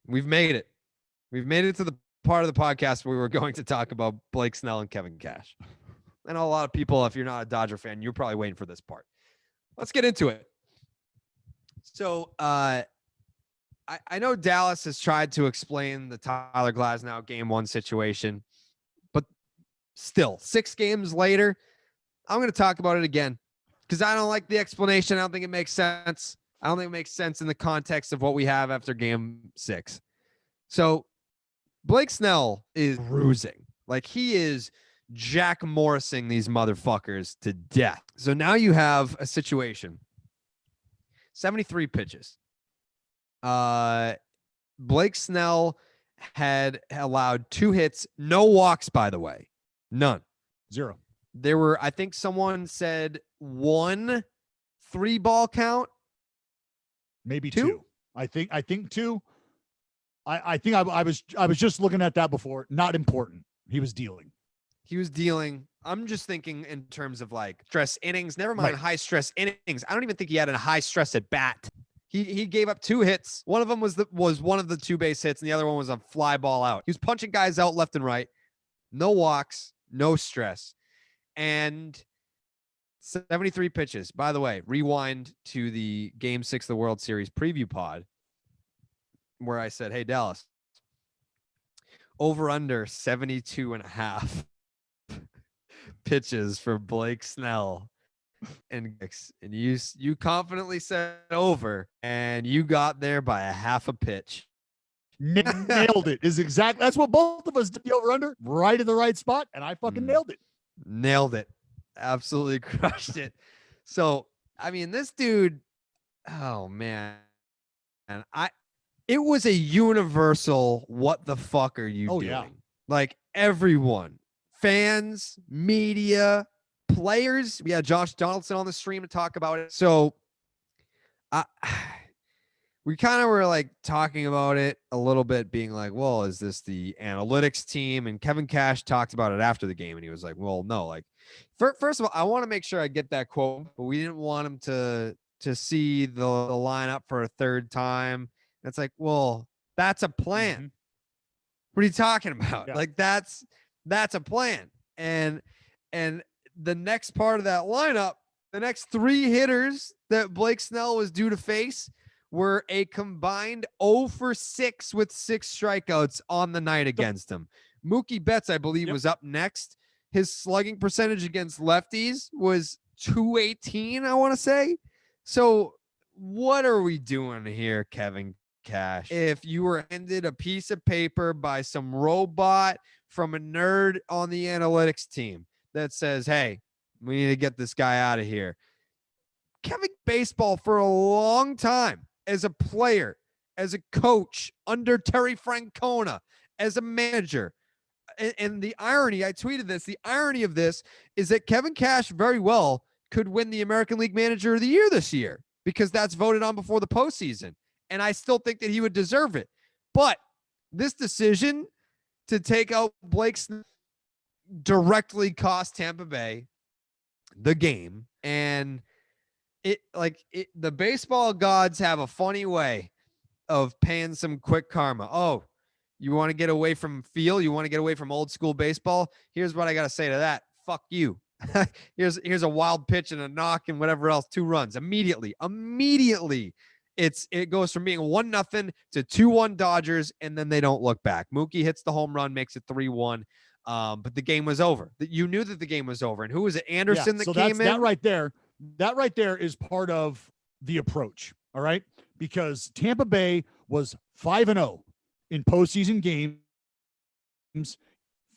We've made it. We've made it to the part of the podcast where we were going to talk about Blake Snell and Kevin Cash. I know a lot of people, if you're not a Dodger fan, you're probably waiting for this part. Let's get into it. So I know Dallas has tried to explain the Tyler Glasnow game one situation, but still, 6 games later, I'm going to talk about it again because I don't like the explanation. I don't think it makes sense. I don't think it makes sense in the context of what we have after game 6. So Blake Snell is bruising. Like, he is Jack Morrising these motherfuckers to death. So now you have a situation. 73 pitches. Blake Snell had allowed 2 hits, no walks, by the way. None. 0. There were, I think someone said 1 3-ball count. Maybe 2. I think 2. I think I was just looking at that before. Not important. He was dealing. I'm just thinking in terms of like stress innings. Never mind Right. high stress innings. I don't even think he had a high stress at bat. He gave up 2 hits. One of them was one of the 2 base hits, and the other one was a fly ball out. He was punching guys out left and right. No walks, no stress, and 73 pitches. By the way, rewind to the Game 6 of the World Series preview pod where I said, hey, Dallas, over under 72.5 pitches for Blake Snell. And you confidently said over, and you got there by a half a pitch. Nailed it. That's what both of us did, the over under, right in the right spot, and I fucking nailed it. Nailed it. Absolutely crushed it. So, I mean, this dude, oh man. And it was a universal, what the fuck are you doing? Yeah. Like, everyone, fans, media, players. We had Josh Donaldson on the stream to talk about it. So we kind of were like talking about it a little bit, being like, well, is this the analytics team? And Kevin Cash talked about it after the game, and he was like, well, no, like, first of all, I want to make sure I get that quote, but we didn't want him to see the lineup for a third time. And it's like, well, that's a plan. Mm-hmm. What are you talking about? Yeah. Like, that's a plan. And the next part of that lineup, the next 3 hitters that Blake Snell was due to face were a combined 0 for 6 with 6 strikeouts on the night against him. Mookie Betts, I believe, was up next. His slugging percentage against lefties was .218, I want to say. So what are we doing here, Kevin Cash? If you were handed a piece of paper by some robot from a nerd on the analytics team that says, hey, we need to get this guy out of here. Kevin baseball for a long time as a player, as a coach under Terry Francona, as a manager. And the irony, I tweeted this, the irony of this is that Kevin Cash very well could win the American League Manager of the Year this year because that's voted on before the postseason. And I still think that he would deserve it. But this decision to take out Blake Snell directly cost Tampa Bay the game. And the baseball gods have a funny way of paying some quick karma. Oh, you want to get away from feel? You want to get away from old school baseball? Here's what I got to say to that. Fuck you. here's a wild pitch and a knock and whatever else. 2 runs immediately. It goes from being 1-0 to 2-1 Dodgers, and then they don't look back. Mookie hits the home run, makes it 3-1. But the game was over. You knew that the game was over. And who was it? Anderson that came in? That right there is part of the approach. All right. Because Tampa Bay was 5-0 in postseason games.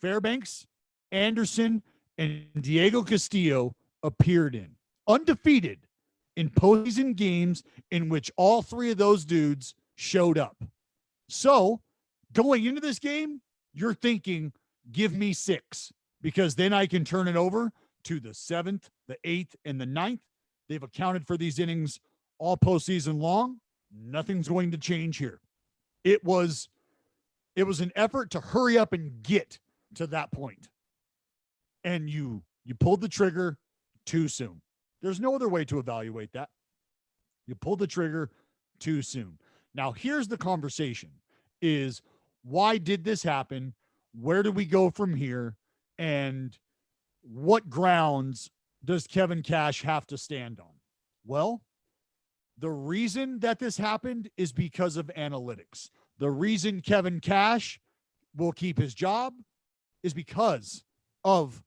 Fairbanks, Anderson, and Diego Castillo appeared in undefeated in postseason games in which all 3 of those dudes showed up. So going into this game, you're thinking, give me 6, because then I can turn it over to the 7th, the 8th, and the 9th. They've accounted for these innings all postseason long. Nothing's going to change here. It was an effort to hurry up and get to that point. And you pulled the trigger too soon. There's no other way to evaluate that. You pulled the trigger too soon. Now, here's the conversation. is why did this happen? Where do we go from here? And what grounds does Kevin Cash have to stand on? Well, the reason that this happened is because of analytics. The reason Kevin Cash will keep his job is because of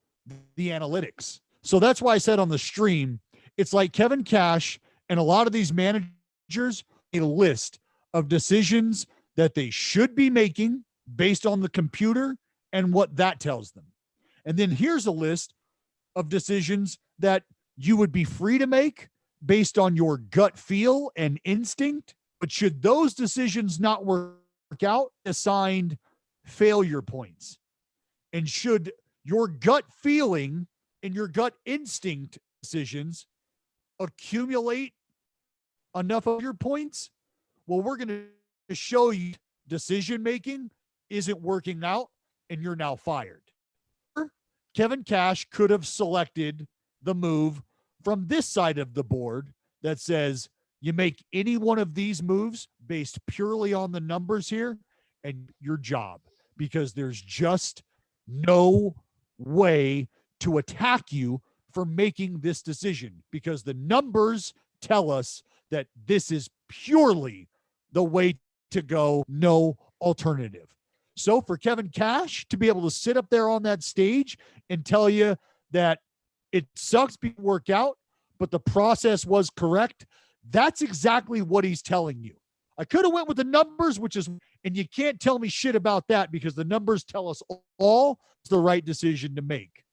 the analytics. So that's why I said on the stream, it's like Kevin Cash and a lot of these managers, a list of decisions that they should be making based on the computer and what that tells them. And then here's a list of decisions that you would be free to make based on your gut feel and instinct. But should those decisions not work out, assigned failure points. And should your gut feeling and your gut instinct decisions accumulate enough of your points, well, we're going to show you decision making isn't working out and you're now fired. Kevin Cash could have selected the move from this side of the board that says you make any one of these moves based purely on the numbers here and your job, because there's just no way to attack you for making this decision, because the numbers tell us that this is purely the way to go, no alternative. So for Kevin Cash to be able to sit up there on that stage and tell you that it sucks being work out, but the process was correct, that's exactly what he's telling you. I could have went with the numbers, which is, and you can't tell me shit about that because the numbers tell us all it's the right decision to make.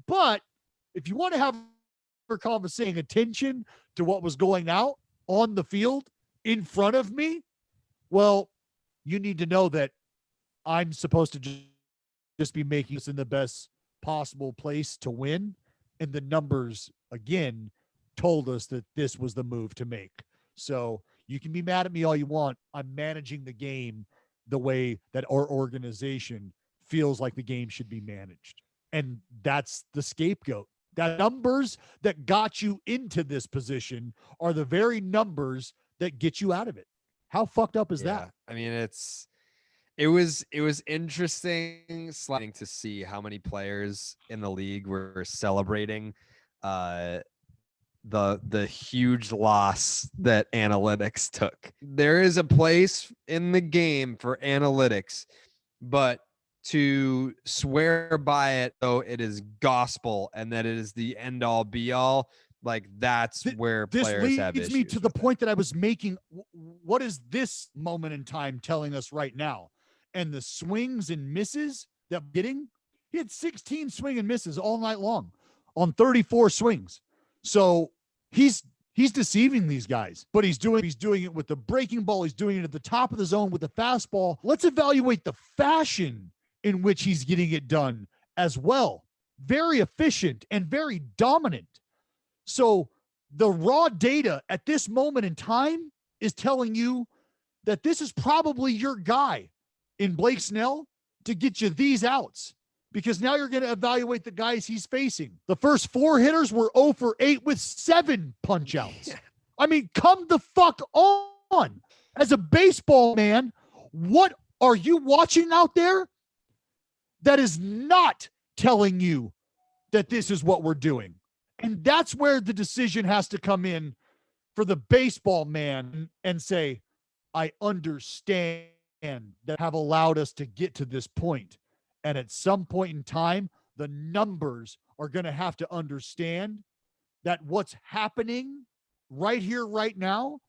But if you want to have a conversation, attention to what was going out on the field in front of me, well, you need to know that I'm supposed to just be making this in the best possible place to win. And the numbers, again, told us that this was the move to make. So you can be mad at me all you want. I'm managing the game the way that our organization feels like the game should be managed. And that's the scapegoat. That numbers that got you into this position are the very numbers that get you out of it. How fucked up is that? I mean, it was interesting to see how many players in the league were celebrating the huge loss that analytics took. There is a place in the game for analytics, but to swear by it, though it is gospel and that it is the end all be all, like that's where players have issues. This leads me to the point that I was making. What is this moment in time telling us right now? And the swings and misses that I'm getting, he had 16 swing and misses all night long on 34 swings. So he's deceiving these guys, but he's doing it with the breaking ball. He's doing it at the top of the zone with the fastball. Let's evaluate the fashion in which he's getting it done as well. Very efficient and very dominant. So the raw data at this moment in time is telling you that this is probably your guy in Blake Snell to get you these outs, because now you're going to evaluate the guys he's facing. The first 4 hitters were 0 for 8 with 7 punch outs. Yeah. I mean, come the fuck on. As a baseball man, what are you watching out there that is not telling you that this is what we're doing? And that's where the decision has to come in for the baseball man and say, I understand that have allowed us to get to this point. And at some point in time, the numbers are going to have to understand that what's happening right here, right now.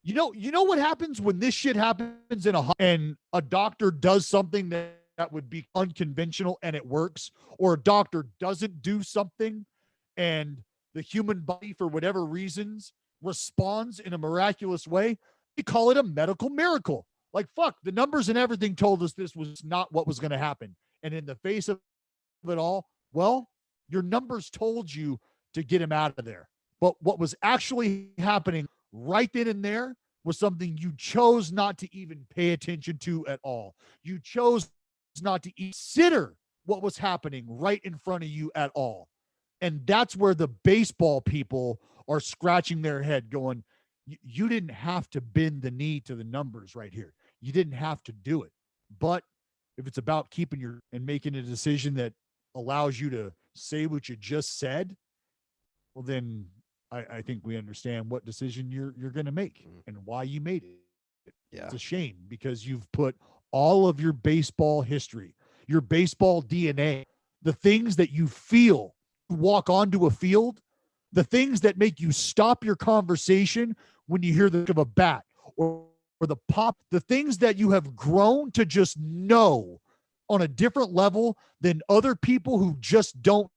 You know what happens when this shit happens and a doctor does something that would be unconventional and it works, or a doctor doesn't do something and the human body, for whatever reasons, responds in a miraculous way. We call it a medical miracle. Like, fuck, the numbers and everything told us this was not what was going to happen. And in the face of it all, well, your numbers told you to get him out of there. But what was actually happening right then and there was something you chose not to even pay attention to at all. You chose not to consider what was happening right in front of you at all. And that's where the baseball people are scratching their head going, you didn't have to bend the knee to the numbers right here. you didn't have to do it. But if it's about keeping your and making a decision that allows you to say what you just said, well, then I think we understand what decision you're going to make and why you made it. Yeah. It's a shame because you've put all of your baseball history, your baseball DNA, the things that you feel walk onto a field, the things that make you stop your conversation when you hear the of a bat or the pop, the things that you have grown to just know on a different level than other people who just don't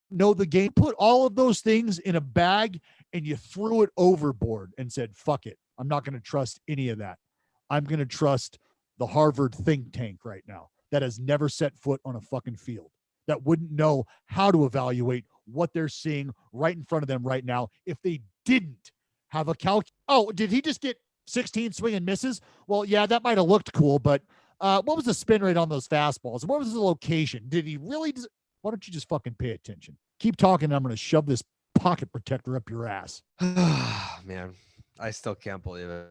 know the game. Put all of those things in a bag and you threw it overboard and said, fuck it. I'm not going to trust any of that. I'm going to trust the Harvard think tank right now that has never set foot on a fucking field, that wouldn't know how to evaluate what they're seeing right in front of them right now if they didn't have a Oh, did he just get 16 swing and misses? Well, yeah, that might have looked cool, but what was the spin rate on those fastballs? What was the location? Did he really? Why don't you just fucking pay attention? Keep talking, and I'm going to shove this pocket protector up your ass. Man, I still can't believe it.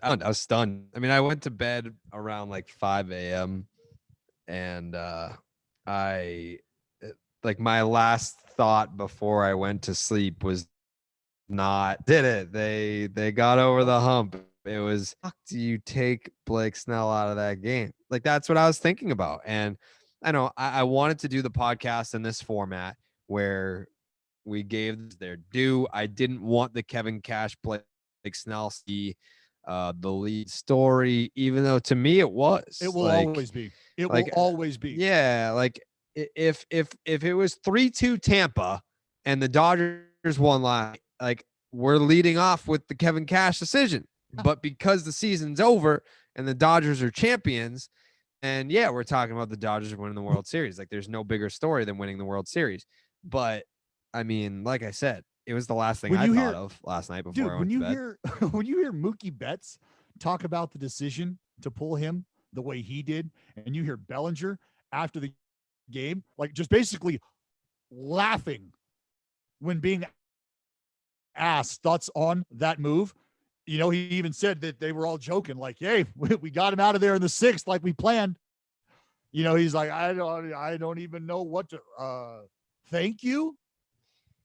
I was stunned. I mean, I went to bed around like 5 a.m. and my last thought before I went to sleep was not did it. They got over the hump. It was, fuck, do you take Blake Snell out of that game? Like, that's what I was thinking about. And I know I wanted to do the podcast in this format where we gave their due. I didn't want the Kevin Cash Blake Snell see the lead story, even though to me it was. It will always be. It will always be. Yeah, like if it was 3-2 Tampa and the Dodgers won last, like, we're leading off with the Kevin Cash decision. But because the season's over and the Dodgers are champions, and yeah, we're talking about the Dodgers winning the World Series. Like, there's no bigger story than winning the World Series. But I mean, like I said, it was the last thing I thought of last night before I went to bed. When you hear Mookie Betts talk about the decision to pull him the way he did, and you hear Bellinger after the game, like, just basically laughing when being asked thoughts on that move. You know, he even said that they were all joking, like, hey, we got him out of there in the 6th like we planned. You know, he's like, I don't even know what to thank you.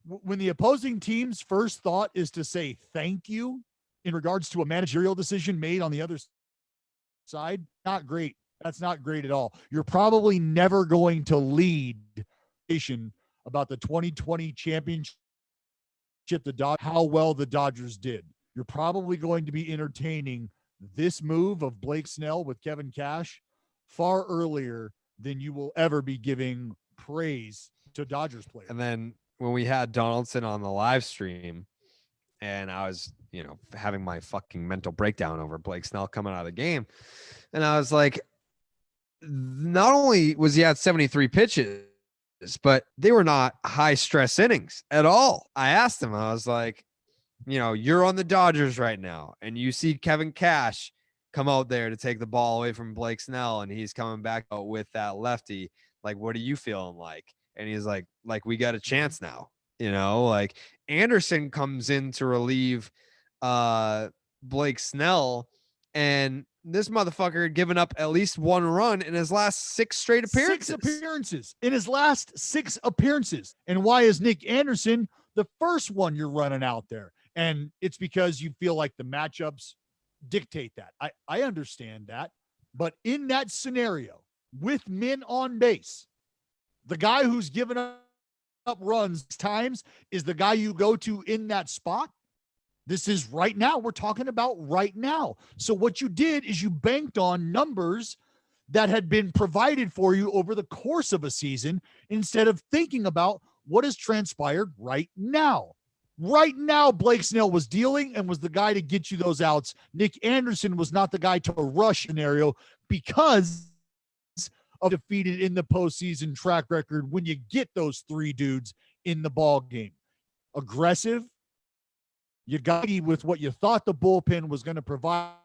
When the opposing team's first thought is to say thank you in regards to a managerial decision made on the other side, not great. That's not great at all. You're probably never going to lead about the 2020 championship, how well the Dodgers did. You're probably going to be entertaining this move of Blake Snell with Kevin Cash far earlier than you will ever be giving praise to Dodgers players. And then when we had Donaldson on the live stream and I was, having my fucking mental breakdown over Blake Snell coming out of the game, and I was like, not only was he at 73 pitches, but they were not high stress innings at all. I asked him, I was like, you're on the Dodgers right now and you see Kevin Cash come out there to take the ball away from Blake Snell and he's coming back out with that lefty. Like, what are you feeling like? And he's like, we got a chance now, like Anderson comes in to relieve Blake Snell, and this motherfucker had given up at least one run in his last 6 straight appearances. 6 appearances in his last 6 appearances. And why is Nick Anderson the first one you're running out there? And it's because you feel like the matchups dictate that. I understand that. But in that scenario, with men on base, the guy who's given up runs times is the guy you go to in that spot. This is right now. We're talking about right now. So what you did is you banked on numbers that had been provided for you over the course of a season instead of thinking about what has transpired right now. Right now, Blake Snell was dealing and was the guy to get you those outs. Nick Anderson was not the guy to rush scenario because of defeated in the postseason track record when you get those 3 dudes in the ball game. Aggressive. You got with what you thought the bullpen was going to provide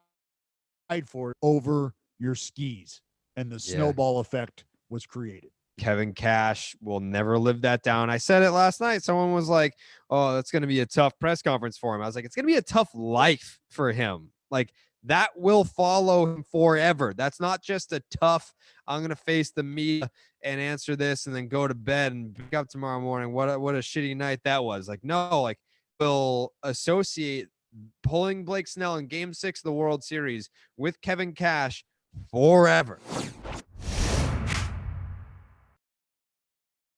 for over your skis, and the snowball effect was created. Kevin Cash will never live that down. I said it last night. Someone was like, oh, that's going to be a tough press conference for him. I was like, it's going to be a tough life for him. Like, that will follow him forever. That's not just a tough, I'm going to face the media and answer this and then go to bed and pick up tomorrow morning. What a shitty night that was. Like, no, like, will associate pulling Blake Snell in game 6 of the World Series with Kevin Cash forever.